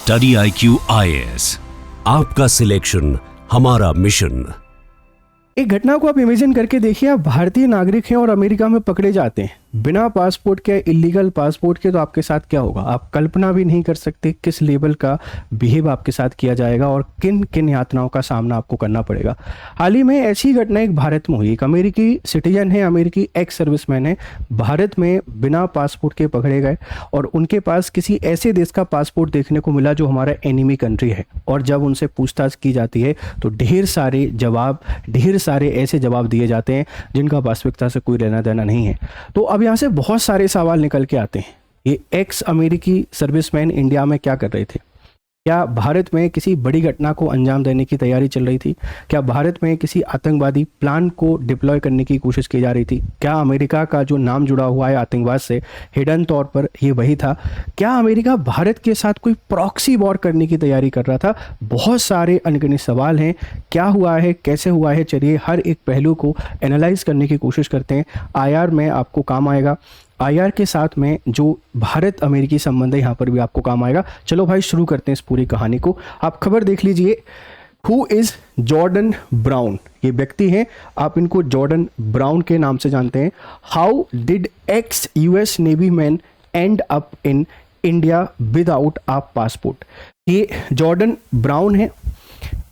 Study IQ IAS, आपका selection हमारा mission. एक घटना को आप इमेजिन करके देखिए, आप भारतीय नागरिक हैं और अमेरिका में पकड़े जाते हैं बिना पासपोर्ट के, इलीगल पासपोर्ट के। तो आपके साथ क्या होगा, आप कल्पना भी नहीं कर सकते किस लेवल का बिहेव आपके साथ किया जाएगा और किन किन यातनाओं का सामना आपको करना पड़ेगा। हाल ही में ऐसी घटना एक भारत में हुई। एक अमेरिकी सिटीजन है, अमेरिकी एक्स सर्विसमैन है, भारत में बिना पासपोर्ट के पकड़े गए और उनके पास किसी ऐसे देश का पासपोर्ट देखने को मिला जो हमारा एनिमी कंट्री है। और जब उनसे पूछताछ की जाती है तो ढेर सारे ऐसे जवाब दिए जाते हैं जिनका वास्तविकता से कोई लेना देना नहीं है। तो अब यहाँ से बहुत सारे सवाल निकल के आते हैं। ये एक्स अमेरिकी सर्विसमैन इंडिया में क्या कर रहे थे? क्या भारत में किसी बड़ी घटना को अंजाम देने की तैयारी चल रही थी? क्या भारत में किसी आतंकवादी प्लान को डिप्लॉय करने की कोशिश की जा रही थी? क्या अमेरिका का जो नाम जुड़ा हुआ है आतंकवाद से, हिडन तौर पर ये वही था? क्या अमेरिका भारत के साथ कोई प्रॉक्सी वॉर करने की तैयारी कर रहा था? बहुत सारे अनगिनत सवाल हैं। क्या हुआ है, कैसे हुआ है, चलिए हर एक पहलू को एनालाइज करने की कोशिश करते हैं। IR में आपको काम आएगा, IR के साथ में जो भारत अमेरिकी संबंध है यहाँ पर भी आपको काम आएगा। चलो भाई शुरू करते हैं इस पूरी कहानी को। आप खबर देख लीजिए, हु इज जॉर्डन ब्राउन। ये व्यक्ति हैं, आप इनको जॉर्डन ब्राउन के नाम से जानते हैं। How did x US navy man and up in India without a passport. ये जॉर्डन ब्राउन है,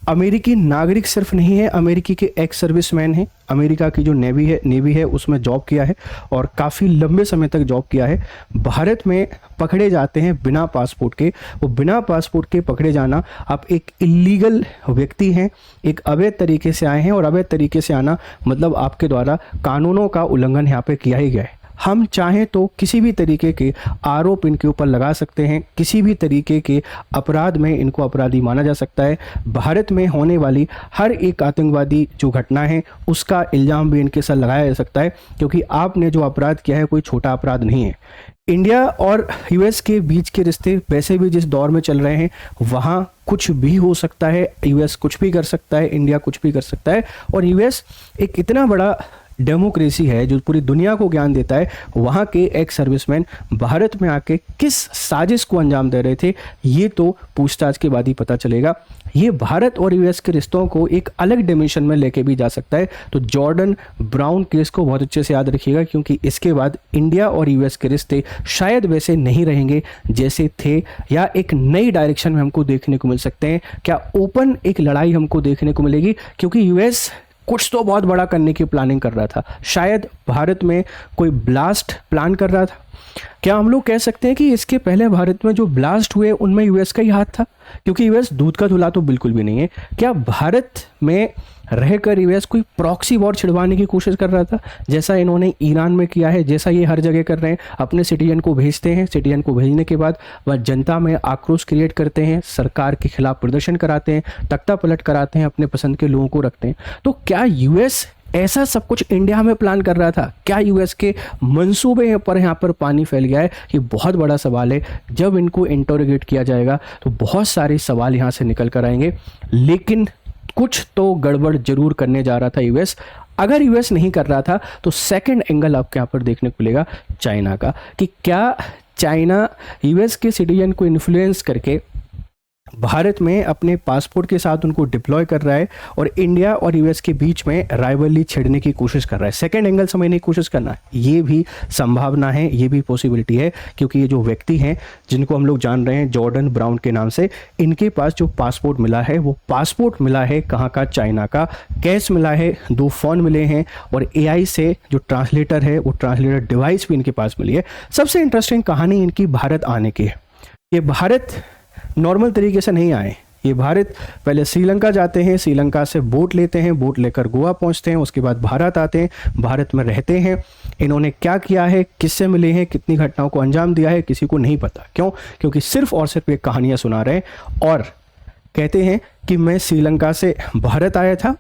अमेरिकी नागरिक सिर्फ नहीं है, अमेरिकी के एक्स सर्विसमैन हैं। अमेरिका की जो नेवी है उसमें जॉब किया है और काफ़ी लंबे समय तक जॉब किया है। भारत में पकड़े जाते हैं बिना पासपोर्ट के। वो बिना पासपोर्ट के पकड़े जाना, आप एक इलीगल व्यक्ति हैं, एक अवैध तरीके से आए हैं और अवैध तरीके से आना मतलब आपके द्वारा कानूनों का उल्लंघन यहाँ पे किया ही गया है। हम चाहें तो किसी भी तरीके के आरोप इनके ऊपर लगा सकते हैं, किसी भी तरीके के अपराध में इनको अपराधी माना जा सकता है। भारत में होने वाली हर एक आतंकवादी जो घटना है उसका इल्ज़ाम भी इनके साथ लगाया जा सकता है, क्योंकि आपने जो अपराध किया है कोई छोटा अपराध नहीं है। इंडिया और US के बीच के रिश्ते वैसे भी जिस दौर में चल रहे हैं वहाँ कुछ भी हो सकता है। US कुछ भी कर सकता है, इंडिया कुछ भी कर सकता है। और US एक इतना बड़ा डेमोक्रेसी है जो पूरी दुनिया को ज्ञान देता है। वहाँ के एक्स सर्विसमैन भारत में आके किस साजिश को अंजाम दे रहे थे, ये तो पूछताछ के बाद ही पता चलेगा। ये भारत और US के रिश्तों को एक अलग डिमेंशन में लेके भी जा सकता है। तो जॉर्डन ब्राउन केस को बहुत अच्छे से याद रखिएगा, क्योंकि इसके बाद इंडिया और US के रिश्ते शायद वैसे नहीं रहेंगे जैसे थे, या एक नई डायरेक्शन में हमको देखने को मिल सकते हैं। क्या ओपन एक लड़ाई हमको देखने को मिलेगी, क्योंकि US कुछ तो बहुत बड़ा करने की प्लानिंग कर रहा था। शायद भारत में कोई ब्लास्ट प्लान कर रहा था। क्या हम लोग कह सकते हैं कि इसके पहले भारत में जो ब्लास्ट हुए उनमें US का ही हाथ था? क्योंकि US दूध का धुला तो बिल्कुल भी नहीं है। क्या भारत में रहकर US कोई प्रॉक्सी वॉर छिड़वाने की कोशिश कर रहा था, जैसा इन्होंने ईरान में किया है, जैसा ये हर जगह कर रहे हैं? अपने सिटीजन को भेजते हैं, सिटीजन को भेजने के बाद वह जनता में आक्रोश क्रिएट करते हैं, सरकार के खिलाफ प्रदर्शन कराते हैं, तख्ता पलट कराते हैं, अपने पसंद के लोगों को रखते हैं। तो क्या US ऐसा सब कुछ इंडिया में प्लान कर रहा था? क्या US के मंसूबे पर यहाँ पर पानी फैल गया है? ये बहुत बड़ा सवाल है। जब इनको इंटरोगेट किया जाएगा तो बहुत सारे सवाल यहाँ से निकल कर आएंगे, लेकिन कुछ तो गड़बड़ जरूर करने जा रहा था US। अगर US नहीं कर रहा था तो सेकंड एंगल आपको यहाँ पर देखने को मिलेगा चाइना का, कि क्या चाइना US के सिटीजन को इन्फ्लुएंस करके भारत में अपने पासपोर्ट के साथ उनको डिप्लॉय कर रहा है और इंडिया और US के बीच में राइवलरी छेड़ने की कोशिश कर रहा है। सेकंड एंगल समझने की कोशिश करना, ये भी संभावना है, ये भी पॉसिबिलिटी है, क्योंकि ये जो व्यक्ति हैं जिनको हम लोग जान रहे हैं जॉर्डन ब्राउन के नाम से, इनके पास जो पासपोर्ट मिला है वो पासपोर्ट मिला है कहाँ का? चाइना का। कैश मिला है, 2 फ़ोन मिले हैं और AI से जो ट्रांसलेटर है वो ट्रांसलेटर डिवाइस भी इनके पास मिली है। सबसे इंटरेस्टिंग कहानी इनकी भारत आने की है। ये भारत नॉर्मल तरीके से नहीं आए। ये भारत पहले श्रीलंका जाते हैं, श्रीलंका से बोट लेते हैं, बोट लेकर गोवा पहुंचते हैं, उसके बाद भारत आते हैं, भारत में रहते हैं। इन्होंने क्या किया है, किससे मिले हैं, कितनी घटनाओं को अंजाम दिया है, किसी को नहीं पता। क्यों? क्योंकि सिर्फ और सिर्फ ये कहानियाँ सुना रहे हैं और कहते हैं कि मैं श्रीलंका से भारत आया था,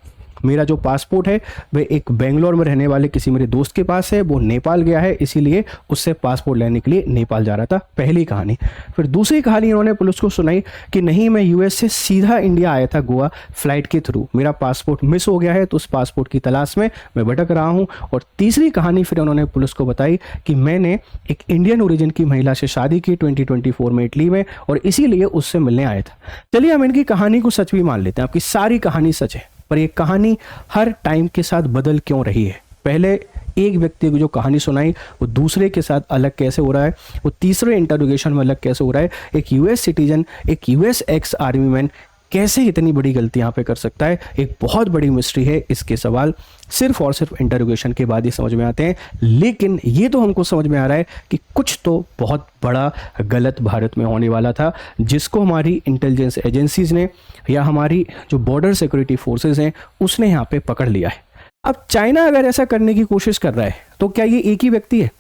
मेरा जो पासपोर्ट है वह एक बेंगलोर में रहने वाले किसी मेरे दोस्त के पास है, वो नेपाल गया है, इसीलिए उससे पासपोर्ट लेने के लिए नेपाल जा रहा था। पहली कहानी। फिर दूसरी कहानी इन्होंने पुलिस को सुनाई कि नहीं, मैं यूएस से सीधा इंडिया आया था गोवा फ्लाइट के थ्रू, मेरा पासपोर्ट मिस हो गया है, तो उस पासपोर्ट की तलाश में मैं भटक रहा हूँ। और तीसरी कहानी फिर उन्होंने पुलिस को बताई कि मैंने एक इंडियन ओरिजिन की महिला से शादी की 2024 में इटली में, और इसीलिए उससे मिलने आया था। चलिए हम इनकी कहानी को सच भी मान लेते हैं, आपकी सारी कहानी सच है, पर ये कहानी हर टाइम के साथ बदल क्यों रही है? पहले एक व्यक्ति को जो कहानी सुनाई वो दूसरे के साथ अलग कैसे हो रहा है, वो तीसरे इंटरोगेशन में अलग कैसे हो रहा है? एक यूएस सिटीजन, एक यूएस एक्स आर्मी मैन कैसे इतनी बड़ी गलती यहाँ पे कर सकता है? एक बहुत बड़ी मिस्ट्री है। इसके सवाल सिर्फ और सिर्फ इंटरोगेशन के बाद ही समझ में आते हैं, लेकिन ये तो हमको समझ में आ रहा है कि कुछ तो बहुत बड़ा गलत भारत में होने वाला था, जिसको हमारी इंटेलिजेंस एजेंसीज ने या हमारी जो बॉर्डर सिक्योरिटी फोर्सेज हैं उसने यहाँ पे पकड़ लिया है। अब चाइना अगर ऐसा करने की कोशिश कर रहा है तो क्या ये एक ही व्यक्ति है?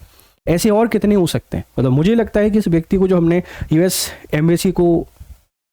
ऐसे और कितने हो सकते हैं? मतलब मुझे लगता है कि इस व्यक्ति को जो हमने यूएस एम्बेसी को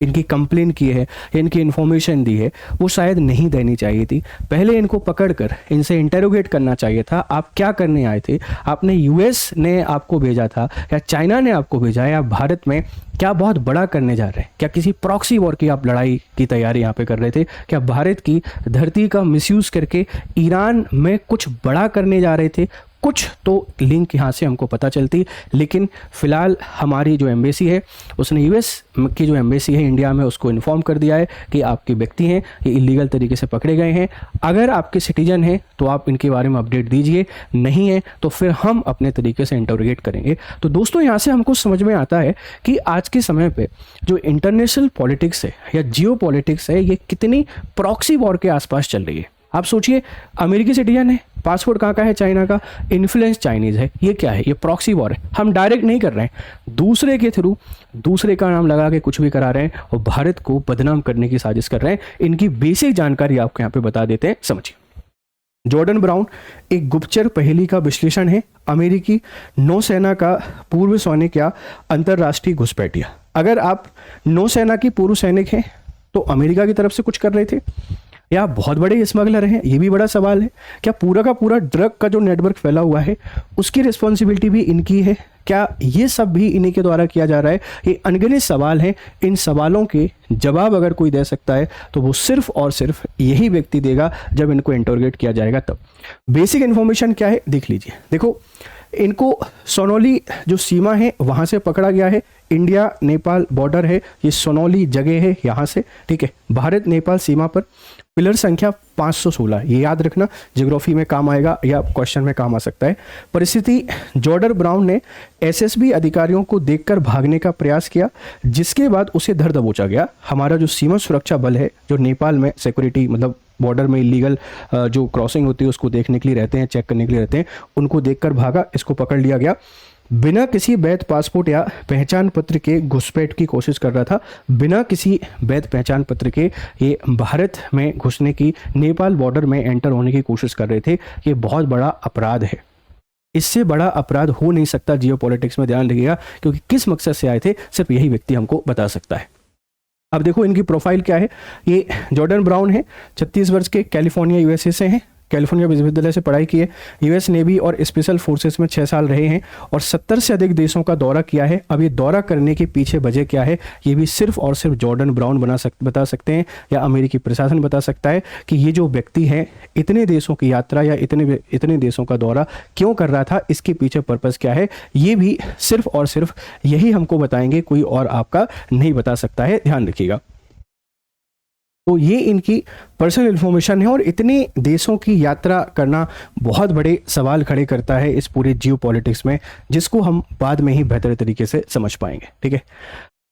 इनकी कंप्लेन की है, इनकी इन्फॉर्मेशन दी है, वो शायद नहीं देनी चाहिए थी। पहले इनको पकड़कर इनसे इंटेरोगेट करना चाहिए था। आप क्या करने आए थे? आपने यूएस ने आपको भेजा था या चाइना ने आपको भेजा है? आप भारत में क्या बहुत बड़ा करने जा रहे हैं? क्या किसी प्रॉक्सी वॉर की आप लड़ाई की तैयारी यहाँ पे कर रहे थे? क्या भारत की धरती का मिसयूज करके ईरान में कुछ बड़ा करने जा रहे थे? कुछ तो लिंक यहाँ से हमको पता चलती, लेकिन फ़िलहाल हमारी जो एम्बेसी है उसने यूएस की जो एम्बेसी है इंडिया में उसको इन्फॉर्म कर दिया है कि आपके व्यक्ति हैं, ये इलीगल तरीके से पकड़े गए हैं। अगर आपके सिटीजन हैं तो आप इनके बारे में अपडेट दीजिए, नहीं है तो फिर हम अपने तरीके से इंटरोगेट करेंगे। तो दोस्तों यहाँ से हमको समझ में आता है कि आज के समय पे जो इंटरनेशनल पॉलिटिक्स है या जियो पॉलिटिक्स है, ये कितनी प्रॉक्सी वॉर के आसपास चल रही है। आप सोचिए, अमेरिकी सिटीजन है, पासपोर्ट कहाँ का है? चाइना का, इन्फ्लुएंस चाइनीज है। ये क्या है? ये प्रॉक्सी वॉर है। हम डायरेक्ट नहीं कर रहे हैं, दूसरे के थ्रू दूसरे का नाम लगा के कुछ भी करा रहे हैं और भारत को बदनाम करने की साजिश कर रहे हैं। इनकी बेसिक जानकारी आपको यहाँ पे बता देते हैं, समझिए। जॉर्डन ब्राउन एक गुप्तचर पहेली का विश्लेषण है, अमेरिकी नौसेना का पूर्व सैनिक या अंतर्राष्ट्रीय घुसपैठिया। अगर आप नौसेना की पूर्व सैनिक हैं तो अमेरिका की तरफ से कुछ कर रहे थे या बहुत बड़े स्मगलर हैं? ये भी बड़ा सवाल है। क्या पूरा का पूरा ड्रग का जो नेटवर्क फैला हुआ है उसकी रिस्पॉन्सिबिलिटी भी इनकी है? क्या ये सब भी इन्हीं के द्वारा किया जा रहा है? ये अनगिनत सवाल हैं। इन सवालों के जवाब अगर कोई दे सकता है तो वो सिर्फ और सिर्फ यही व्यक्ति देगा जब इनको इंटरोगेट किया जाएगा तब। बेसिक इन्फॉर्मेशन क्या है देख लीजिए। देखो, इनको सोनौली जो सीमा है वहाँ से पकड़ा गया है। इंडिया नेपाल बॉर्डर है, ये सोनौली जगह है यहाँ से, ठीक है। भारत नेपाल सीमा पर पिलर संख्या 516, ये याद रखना, ज्योग्राफी में काम आएगा या क्वेश्चन में काम आ सकता है। परिस्थिति, जॉर्डन ब्राउन ने एसएसबी अधिकारियों को देखकर भागने का प्रयास किया, जिसके बाद उसे धर दबोचा गया। हमारा जो सीमा सुरक्षा बल है, जो नेपाल में सिक्योरिटी मतलब बॉर्डर में इलीगल जो क्रॉसिंग होती है उसको देखने के लिए रहते हैं, चेक करने के लिए रहते हैं, उनको देखकर भागा, इसको पकड़ लिया गया। बिना किसी वैध पासपोर्ट या पहचान पत्र के घुसपैठ की कोशिश कर रहा था। बिना किसी वैध पहचान पत्र के ये भारत में घुसने की, नेपाल बॉर्डर में एंटर होने की कोशिश कर रहे थे। ये बहुत बड़ा अपराध है, इससे बड़ा अपराध हो नहीं सकता जियो पॉलिटिक्स में, ध्यान रखिएगा, क्योंकि किस मकसद से आए थे सिर्फ यही व्यक्ति हमको बता सकता है। अब देखो इनकी प्रोफाइल क्या है। ये जॉर्डन ब्राउन है, 36 वर्ष के, कैलिफोर्निया यूएसए से हैं, कैलिफोर्निया विश्वविद्यालय से पढ़ाई की है, यूएस नेवी और स्पेशल फोर्सेस में 6 साल रहे हैं और 70 से अधिक देशों का दौरा किया है। अब ये दौरा करने के पीछे वजह क्या है, ये भी सिर्फ और सिर्फ जॉर्डन ब्राउन बता सकते हैं या अमेरिकी प्रशासन बता सकता है कि ये जो व्यक्ति है इतने देशों की यात्रा या इतने देशों का दौरा क्यों कर रहा था, इसके पीछे पर्पस क्या है, ये भी सिर्फ और सिर्फ यही हमको बताएंगे, कोई और आपका नहीं बता सकता है, ध्यान रखिएगा। तो ये इनकी पर्सनल इन्फॉर्मेशन है और इतने देशों की यात्रा करना बहुत बड़े सवाल खड़े करता है इस पूरे जियो पॉलिटिक्स में, जिसको हम बाद में ही बेहतर तरीके से समझ पाएंगे, ठीक है।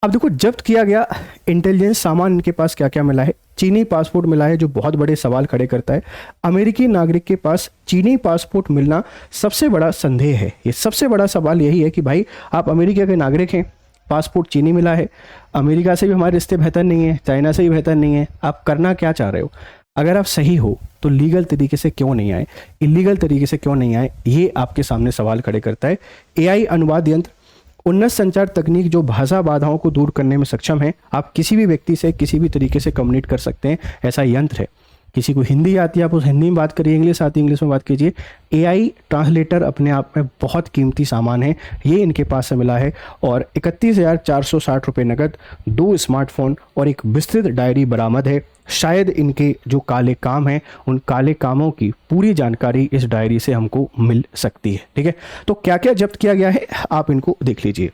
अब देखो, जब्त किया गया इंटेलिजेंस सामान इनके पास क्या क्या मिला है। चीनी पासपोर्ट मिला है जो बहुत बड़े सवाल खड़े करता है। अमेरिकी नागरिक के पास चीनी पासपोर्ट मिलना सबसे बड़ा संदेह है। ये सबसे बड़ा सवाल यही है कि भाई आप अमेरिका के नागरिक हैं, पासपोर्ट चीनी मिला है, अमेरिका से भी हमारे रिश्ते बेहतर नहीं है, चाइना से भी बेहतर नहीं है, आप करना क्या चाह रहे हो? अगर आप सही हो तो लीगल तरीके से क्यों नहीं आए, इलीगल तरीके से क्यों नहीं आए, ये आपके सामने सवाल खड़े करता है। एआई अनुवाद यंत्र, उन्नत संचार तकनीक जो भाषा बाधाओं को दूर करने में सक्षम है। आप किसी भी व्यक्ति से किसी भी तरीके से कम्युनिकेट कर सकते हैं, ऐसा यंत्र है। किसी को हिंदी आती है आप उस हिंदी में बात करिए, इंग्लिश आती है इंग्लिश में बात कीजिए। AI ट्रांसलेटर अपने आप में बहुत कीमती सामान है, ये इनके पास से मिला है। और 31,460 रुपये नकद, 2 स्मार्टफोन और एक विस्तृत डायरी बरामद है। शायद इनके जो काले काम हैं उन काले कामों की पूरी जानकारी इस डायरी से हमको मिल सकती है। ठीक है, तो क्या क्या जब्त किया गया है आप इनको देख लीजिए।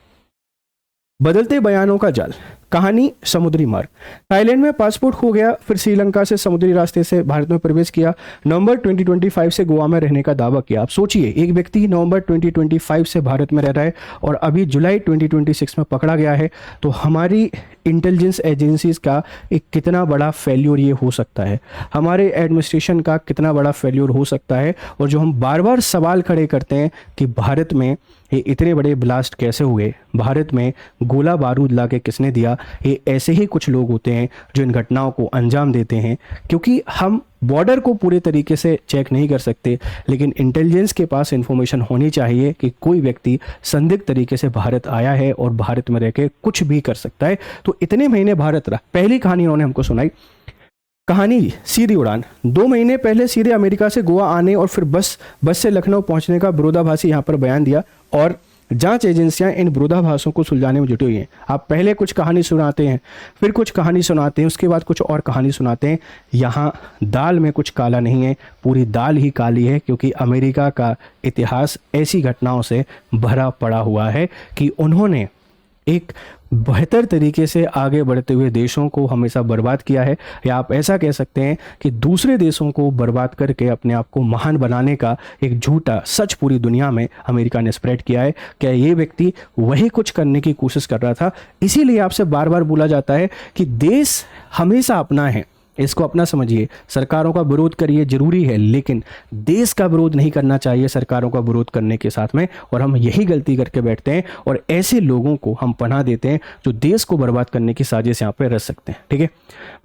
बदलते बयानों का जाल, कहानी समुद्री मार्ग। थाईलैंड में पासपोर्ट खो गया, फिर श्रीलंका से समुद्री रास्ते से भारत में प्रवेश किया, नवंबर 2025 से गोवा में रहने का दावा किया। आप सोचिए, एक व्यक्ति नवंबर 2025 से भारत में रह रहा है और अभी जुलाई 2026 में पकड़ा गया है। तो हमारी इंटेलिजेंस एजेंसीज का एक कितना बड़ा फेल्योर ये हो सकता है, हमारे एडमिनिस्ट्रेशन का कितना बड़ा फेल्योर हो सकता है। और जो हम बार बार सवाल खड़े करते हैं कि भारत में ये इतने बड़े ब्लास्ट कैसे हुए, भारत में गोला बारूद ला के किसने दिया, ये ऐसे ही कुछ लोग होते हैं जो इन घटनाओं को अंजाम देते हैं। क्योंकि हम बॉर्डर को पूरे तरीके से चेक नहीं कर सकते, लेकिन इंटेलिजेंस के पास इंफॉर्मेशन होनी चाहिए कि कोई व्यक्ति संदिग्ध तरीके से भारत आया है और भारत में रह के कुछ भी कर सकता है। तो इतने महीने भारत रहा। पहली कहानी उन्होंने हमको सुनाई, कहानी सीधी उड़ान। 2 महीने पहले सीधे अमेरिका से गोवा आने और फिर बस से लखनऊ पहुंचने का विरोधाभासी यहाँ पर बयान दिया और जांच एजेंसियां इन विरोधाभासों को सुलझाने में जुटी हुई हैं। आप पहले कुछ कहानी सुनाते हैं, फिर कुछ कहानी सुनाते हैं, उसके बाद कुछ और कहानी सुनाते हैं। यहाँ दाल में कुछ काला नहीं है, पूरी दाल ही काली है। क्योंकि अमेरिका का इतिहास ऐसी घटनाओं से भरा पड़ा हुआ है कि उन्होंने एक बेहतर तरीके से आगे बढ़ते हुए देशों को हमेशा बर्बाद किया है, या आप ऐसा कह सकते हैं कि दूसरे देशों को बर्बाद करके अपने आप को महान बनाने का एक झूठा सच पूरी दुनिया में अमेरिका ने स्प्रेड किया है। क्या ये व्यक्ति वही कुछ करने की कोशिश कर रहा था? इसीलिए आपसे बार बार बोला जाता है कि देश हमेशा अपना है, इसको अपना समझिए। सरकारों का विरोध करिए, जरूरी है, लेकिन देश का विरोध नहीं करना चाहिए सरकारों का विरोध करने के साथ में। और हम यही गलती करके बैठते हैं और ऐसे लोगों को हम पनाह देते हैं जो देश को बर्बाद करने की साजिश यहाँ पे रच सकते हैं। ठीक है,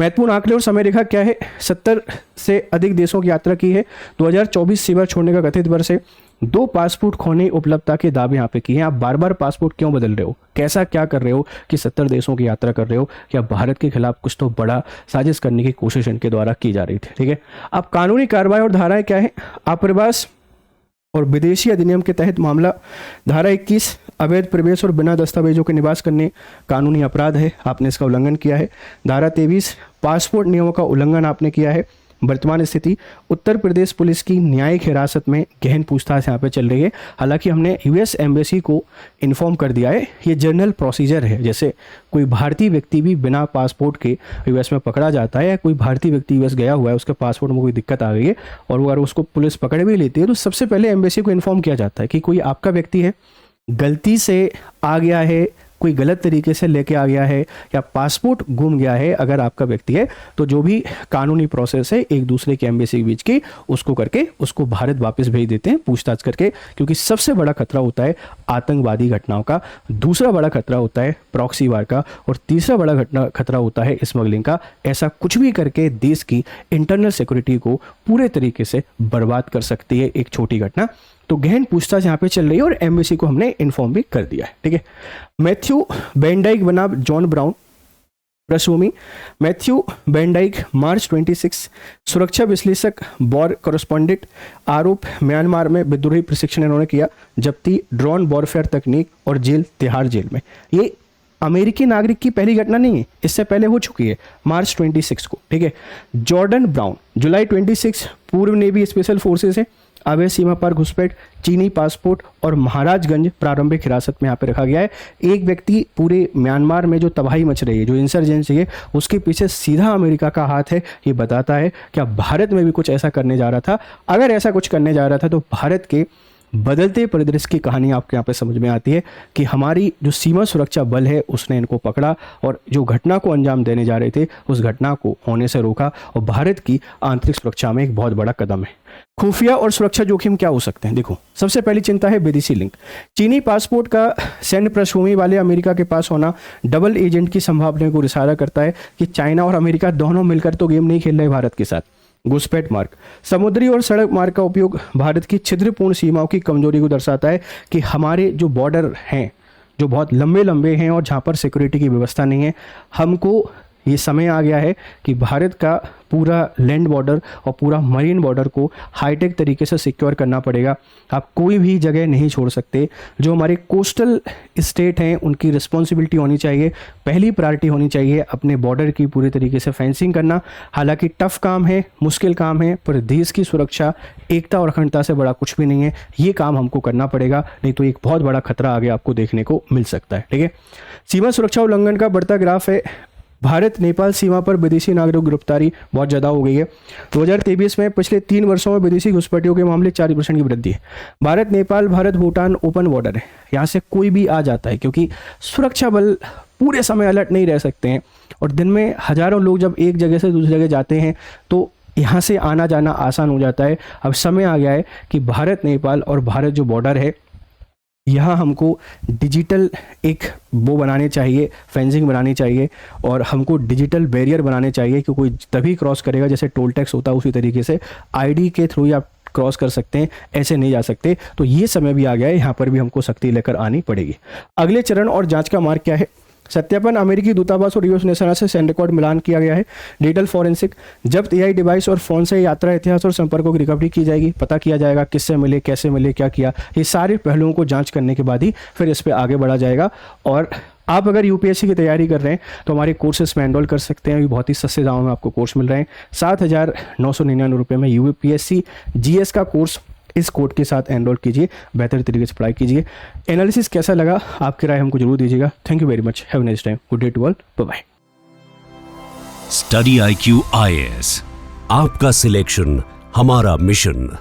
महत्वपूर्ण आंकड़े और समय रेखा क्या है? 70 से अधिक देशों की यात्रा की है। 2024 सेवा छोड़ने का कथित वर्ष है। 2 पासपोर्ट खोने उपलब्धता के दावे यहाँ पे किए हैं। आप बार बार पासपोर्ट क्यों बदल रहे हो? कैसा क्या कर रहे हो कि 70 देशों की यात्रा कर रहे हो? क्या भारत के खिलाफ कुछ तो बड़ा साजिश करने की कोशिश इनके द्वारा की जा रही थी? ठीक है, अब कानूनी कार्रवाई और धाराएं क्या है? आप्रवास और विदेशी अधिनियम के तहत मामला, धारा 21 अवैध प्रवेश और बिना दस्तावेजों के निवास करने कानूनी अपराध है, आपने इसका उल्लंघन किया है। धारा 23 पासपोर्ट नियमों का उल्लंघन आपने किया है। वर्तमान स्थिति, उत्तर प्रदेश पुलिस की न्यायिक हिरासत में गहन पूछताछ यहाँ पे चल रही है। हालांकि हमने US एम्बेसी को इन्फॉर्म कर दिया है, ये जनरल प्रोसीजर है। जैसे कोई भारतीय व्यक्ति भी बिना पासपोर्ट के US में पकड़ा जाता है, या कोई भारतीय व्यक्ति US गया हुआ है, उसके पासपोर्ट में कोई दिक्कत आ गई है और अगर उसको पुलिस पकड़ भी लेती है तो सबसे पहले एम्बेसी को इन्फॉर्म किया जाता है कि कोई आपका व्यक्ति है, गलती से आ गया है, कोई गलत तरीके से लेके आ गया है, या पासपोर्ट गुम गया है। अगर आपका व्यक्ति है तो जो भी कानूनी प्रोसेस है एक दूसरे के एम्बेसी के बीच की, उसको करके उसको भारत वापस भेज देते हैं पूछताछ करके। क्योंकि सबसे बड़ा खतरा होता है आतंकवादी घटनाओं का, दूसरा बड़ा खतरा होता है प्रॉक्सी वार का, और तीसरा बड़ा खतरा होता है स्मगलिंग का। ऐसा कुछ भी करके देश की इंटरनल सिक्योरिटी को पूरे तरीके से बर्बाद कर सकती है एक छोटी घटना। तो गहन पूछताछ यहाँ पे चल रही है और एम्बेसी को हमने इन्फॉर्म भी कर दिया है। ठीक है, मैथ्यू वैन बनाम जॉन ब्राउन प्रसूमी। मैथ्यू वैन मार्च 26, सुरक्षा विश्लेषक, वॉर कॉरेस्पॉन्डेंट, आरोप म्यांमार में विद्रोही प्रशिक्षण इन्होंने किया, जब्ती ड्रोन वॉरफेयर तकनीक और जेल तिहाड़ जेल में। ये अमेरिकी नागरिक की पहली घटना नहीं है, इससे पहले हो चुकी है मार्च 26 को। ठीक है, जॉर्डन ब्राउन जुलाई 26, पूर्व नेवी स्पेशल फोर्सेस है, अवैध सीमा पार घुसपैठ, चीनी पासपोर्ट और महाराजगंज प्रारंभिक हिरासत में यहाँ पे रखा गया है। एक व्यक्ति पूरे म्यांमार में जो तबाही मच रही है, जो इंसर्जेंसी है, उसके पीछे सीधा अमेरिका का हाथ है। ये बताता है क्या भारत में भी कुछ ऐसा करने जा रहा था? अगर ऐसा कुछ करने जा रहा था तो भारत के बदलते परिदृश्य की कहानी आपके यहाँ पे समझ में आती है कि हमारी जो सीमा सुरक्षा बल है उसने इनको पकड़ा और जो घटना को अंजाम देने जा रहे थे उस घटना को होने से रोका, और भारत की आंतरिक सुरक्षा में एक बहुत बड़ा कदम है। खुफिया और सुरक्षा जोखिम क्या हो सकते हैं? देखो, सबसे पहली चिंता है विदेशी लिंक। चीनी पासपोर्ट का सैन्य पृष्ठभूमि वाले अमेरिका के पास होना डबल एजेंट की संभावना को इशारा करता है कि चाइना और अमेरिका दोनों मिलकर तो गेम नहीं खेल रहे भारत के साथ। घुसपैठ मार्ग, समुद्री और सड़क मार्ग का उपयोग भारत की छिद्रपूर्ण सीमाओं की कमजोरी को दर्शाता है कि हमारे जो बॉर्डर हैं जो बहुत लंबे लंबे हैं और जहाँ पर सिक्योरिटी की व्यवस्था नहीं है, हमको ये समय आ गया है कि भारत का पूरा लैंड बॉर्डर और पूरा मरीन बॉर्डर को हाईटेक तरीके से सिक्योर करना पड़ेगा। आप कोई भी जगह नहीं छोड़ सकते। जो हमारे कोस्टल स्टेट हैं उनकी रिस्पॉन्सिबिलिटी होनी चाहिए, पहली प्रायोरिटी होनी चाहिए अपने बॉर्डर की पूरी तरीके से फेंसिंग करना। हालांकि टफ काम है, मुश्किल काम है, पर देश की सुरक्षा, एकता और अखंडता से बड़ा कुछ भी नहीं है। ये काम हमको करना पड़ेगा, नहीं तो एक बहुत बड़ा खतरा आगे आपको देखने को मिल सकता है। ठीक है, सीमा सुरक्षा उल्लंघन का बढ़ता ग्राफ है। भारत नेपाल सीमा पर विदेशी नागरिक गिरफ्तारी बहुत ज़्यादा हो गई है। 2023 में पिछले 3 वर्षों में विदेशी घुसपैठियों के मामले 40% की वृद्धि है। भारत नेपाल, भारत भूटान ओपन बॉर्डर है, यहाँ से कोई भी आ जाता है, क्योंकि सुरक्षा बल पूरे समय अलर्ट नहीं रह सकते हैं। और दिन में हज़ारों लोग जब एक जगह से दूसरी जगह जाते हैं तो यहाँ से आना जाना आसान हो जाता है। अब समय आ गया है कि भारत नेपाल और भारत जो बॉर्डर है, यहाँ हमको डिजिटल एक वो बनाने चाहिए, फेंसिंग बनानी चाहिए, और हमको डिजिटल बैरियर बनाने चाहिए कि कोई तभी क्रॉस करेगा, जैसे टोल टैक्स होता है उसी तरीके से आईडी के थ्रू ही आप क्रॉस कर सकते हैं, ऐसे नहीं जा सकते। तो ये समय भी आ गया है, यहाँ पर भी हमको सख्ती लेकर आनी पड़ेगी। अगले चरण और जांच का मार्ग क्या है? सत्यापन, अमेरिकी दूतावास और यूएस नेशनल से सैंड रिकॉर्ड मिलान किया गया है। डिजिटल फॉरेंसिक, जब्त एआई डिवाइस और फोन से यात्रा इतिहास और संपर्कों की रिकवरी की जाएगी। पता किया जाएगा किससे मिले, कैसे मिले, क्या किया, ये सारे पहलुओं को जांच करने के बाद ही फिर इस पर आगे बढ़ा जाएगा। और आप अगर यूपीएससी की तैयारी कर रहे हैं तो हमारे कोर्सेज में एनरोल कर सकते हैं। बहुत ही सस्ते दामों में आपको कोर्स मिल रहे हैं। 7,999 रुपये में यूपीएससी जीएस का कोर्स इस कोड के साथ एनरोल कीजिए, बेहतर तरीके से पढ़ाई कीजिए। एनालिसिस कैसा लगा, आपकी राय हमको जरूर दीजिएगा। Thank you very much, have a nice time, good day to all, bye bye. Study IQ IAS, आपका सिलेक्शन हमारा मिशन।